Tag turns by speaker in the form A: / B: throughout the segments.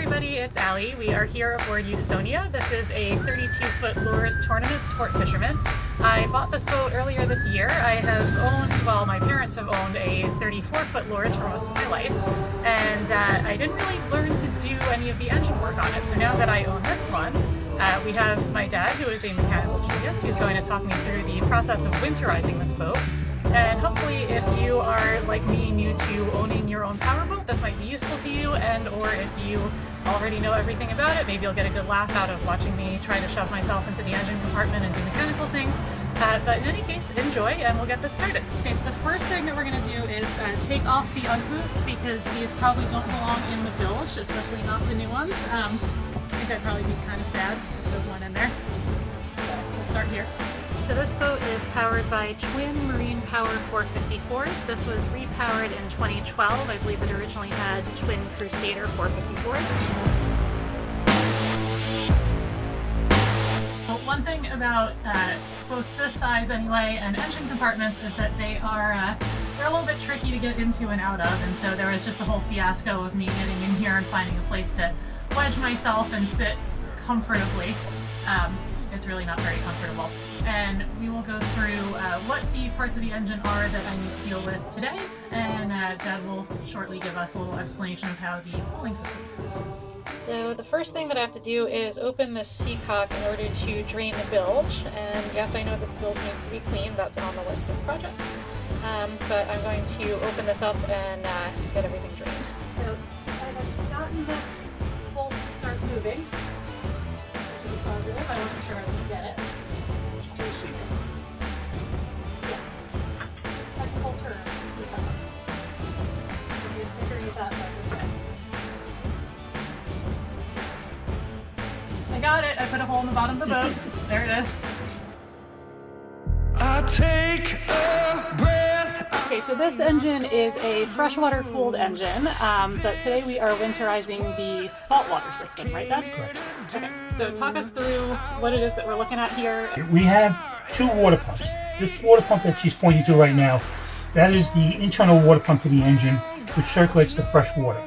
A: everybody, it's Allie. We are here aboard Usonia. This is a 32-foot Luhrs tournament Sportfisherman. I bought this boat earlier this year. I have owned, well, my parents have owned a 34-foot Luhrs for most of my life, and I didn't really learn to do any of the engine work on it. So now that I own this one, we have my dad, who is a mechanical genius, who's going to talk me through the process of winterizing this boat. And hopefully, if you are like me, new to owning your own powerboat, this might be useful to you, and or if you already know everything about it, maybe you'll get a good laugh out of watching me try to shove myself into the engine compartment and do mechanical things. But in any case, enjoy, and we'll get this started. Okay, so the first thing that we're going to do is take off the UGG boots, because these probably don't belong in the bilge, especially not the new ones. I think I'd probably be kind of sad if there was one in there. So we'll start here. So this boat is powered by twin Marine Power 454s. This was repowered in 2012. I believe it originally had twin Crusader 454s. Well, one thing about boats this size anyway, and engine compartments, is that they're a little bit tricky to get into and out of, and so there was just a whole fiasco of me getting in here and finding a place to wedge myself and sit comfortably. It's really not very comfortable. And we will go through what the parts of the engine are that I need to deal with today, and Dad will shortly give us a little explanation of how the cooling system works. So the first thing that I have to do is open this seacock in order to drain the bilge, and yes, I know that the bilge needs to be cleaned, that's on the list of projects, but I'm going to open this up and get everything drained. So I have gotten this bolt to start moving. Positive. I wasn't sure I could get it. Yes. Technical term, seacock. If you're snickering at that, that's okay. I got it. I put a hole in the bottom of the boat. There it is. I take a breath. Okay, so this engine is a freshwater cooled engine, but today we are winterizing the saltwater system, right, Dad?
B: Correct.
A: Okay, so talk us through what it is that we're looking at here.
B: We have two water pumps. This water pump that she's pointing to right now, that is the internal water pump to the engine, which circulates the fresh water.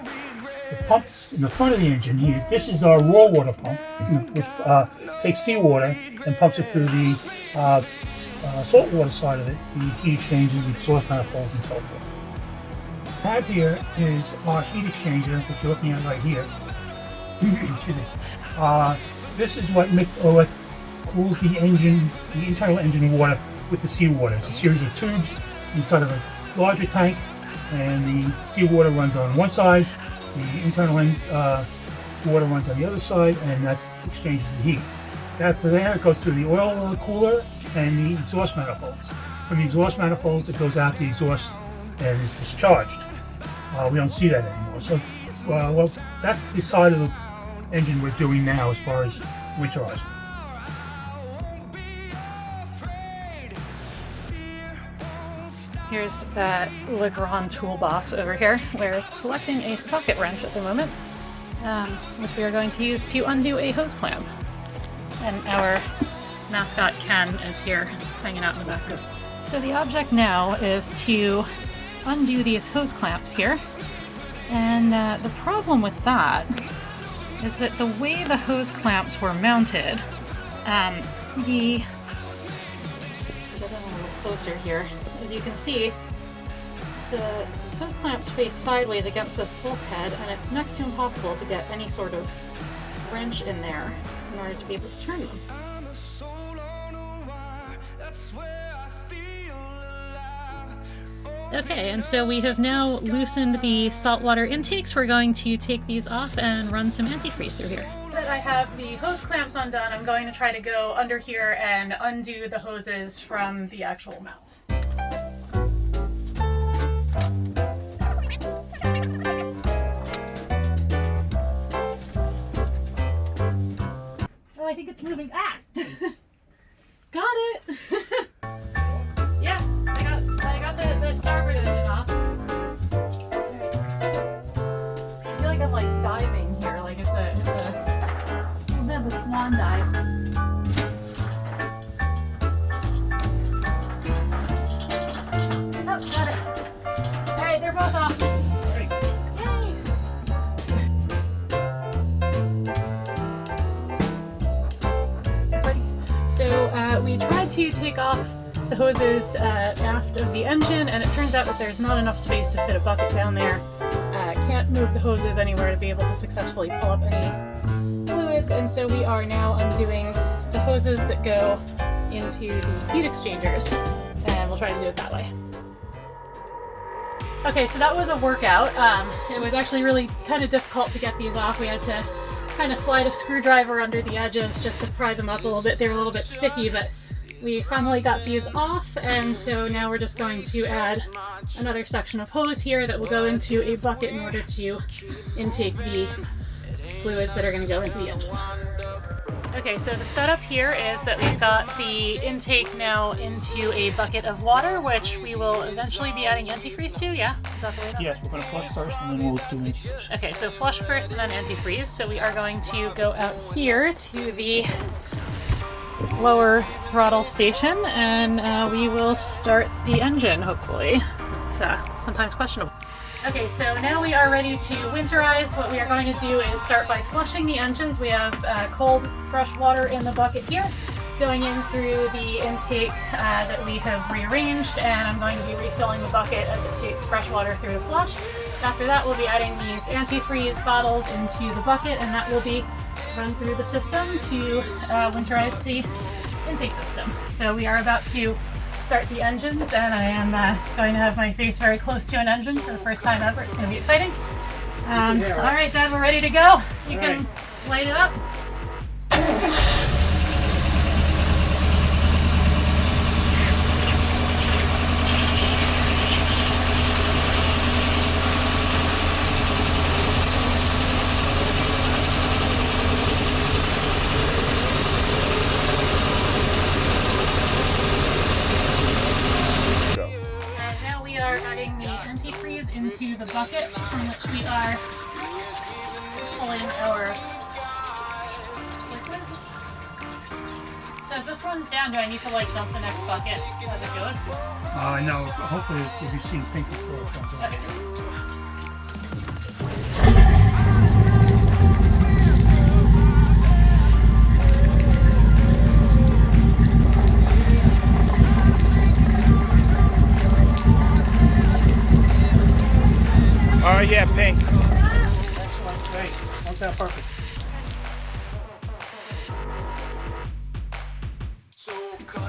B: The pump in the front of the engine here, this is our raw water pump, which takes seawater and pumps it through the saltwater side of it, the heat exchangers, exhaust manifolds, and so forth. What we have here is our heat exchanger, which you're looking at right here. Excuse me. This is what cools the engine, the internal engine water with the seawater. It's a series of tubes inside of a larger tank, and the seawater runs on one side, the internal water runs on the other side, and that exchanges the heat. After that, it goes through the oil cooler and the exhaust manifolds. From the exhaust manifolds, it goes out the exhaust and is discharged. We don't see that anymore. So, well, that's the side of the engine we're doing now as far as winterizing.
A: Here's that Luhrs toolbox over here. We're selecting a socket wrench at the moment, which we are going to use to undo a hose clamp. And our mascot Ken is here hanging out in the background. So the object now is to undo these hose clamps here. And the problem with that is that the way the hose clamps were mounted, get in a little closer here. As you can see, the hose clamps face sideways against this bulkhead, and it's next to impossible to get any sort of wrench in there in order to be able to turn them. Okay, and so we have now loosened the saltwater intakes. We're going to take these off and run some antifreeze through here. Now that I have the hose clamps undone, I'm going to try to go under here and undo the hoses from the actual mounts. Oh, I think it's moving. Ah! Got it! Yeah, I got the starboard engine off. I feel like I'm like diving here, like it's a bit of a swan dive. Oh, got it. Alright, they're both off. Yay! to take off the hoses aft of the engine, and it turns out that there's not enough space to fit a bucket down there. Can't move the hoses anywhere to be able to successfully pull up any fluids, and so we are now undoing the hoses that go into the heat exchangers, and we'll try to do it that way. Okay, so that was a workout. It was actually really kind of difficult to get these off. We had to kind of slide a screwdriver under the edges just to pry them up a little bit. They were a little bit sticky, but we finally got these off, and so now we're just going to add another section of hose here that will go into a bucket in order to intake the fluids that are going to go into the engine. Okay, so the setup here is that we've got the intake now into a bucket of water, which we will eventually be adding antifreeze to, yeah? Is that the way that
B: Yes, we're going to flush first and then we'll do antifreeze.
A: Okay, so flush first and then antifreeze. So we are going to go out here to the lower throttle station, and we will start the engine, hopefully. It's sometimes questionable. Okay, so now we are ready to winterize. What we are going to do is start by flushing the engines. We have cold, fresh water in the bucket here, going in through the intake that we have rearranged, and I'm going to be refilling the bucket as it takes fresh water through the flush. After that, we'll be adding these antifreeze bottles into the bucket, and that will be run through the system to winterize the intake system. So we are about to start the engines, and I am going to have my face very close to an engine for the first time ever. It's going to be exciting. All right, Dad, we're ready to go. You can light it up. Into the bucket from which we are pulling our liquids. So as this runs down, do I need to like dump the next bucket as it goes?
B: No, hopefully we'll be seeing pink before it comes out.
A: Okay.
B: Oh yeah, pink. Excellent, great. Worked out perfect.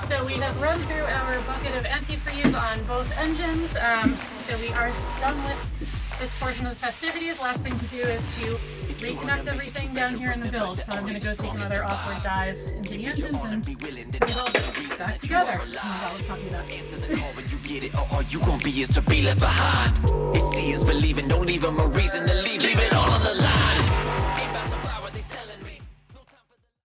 A: So we have run through our bucket of antifreeze on both engines. So we are done with this portion of the festivities. Last thing to do is to reconnect everything down here in the bilge. So I'm going to go take another awkward dive into the engines and put it all back together. Oh my God, let's talk about
C: All you gon' be is to be left behind. It's seeing is believing, don't leave them a reason to leave. Leave it all on the line.